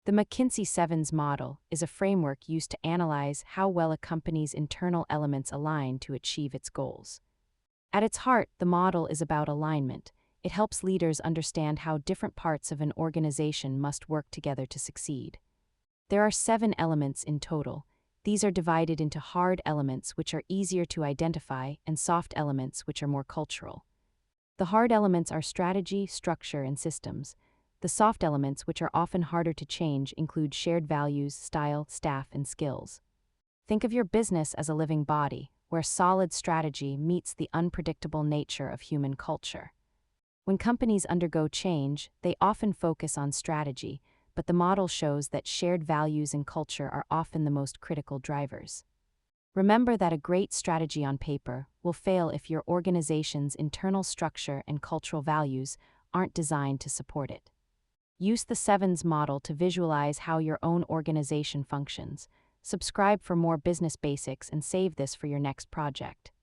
The McKinsey Sevens model is a framework used to analyze how well a company's internal elements align to achieve its goals. At its heart, the model is about alignment. It helps leaders understand how different parts of an organization must work together to succeed. There are 7 elements in total. These are divided into hard elements, which are easier to identify, and soft elements, which are more cultural. The hard elements are strategy, structure, and systems. The soft elements, which are often harder to change, include shared values, style, staff, and skills. Think of your business as a living body, where solid strategy meets the unpredictable nature of human culture. When companies undergo change, they often focus on strategy, but the model shows that shared values and culture are often the most critical drivers. Remember that a great strategy on paper will fail if your organization's internal structure and cultural values aren't designed to support it. Use the Sevens model to visualize how your own organization functions. Subscribe for more business basics and save this for your next project.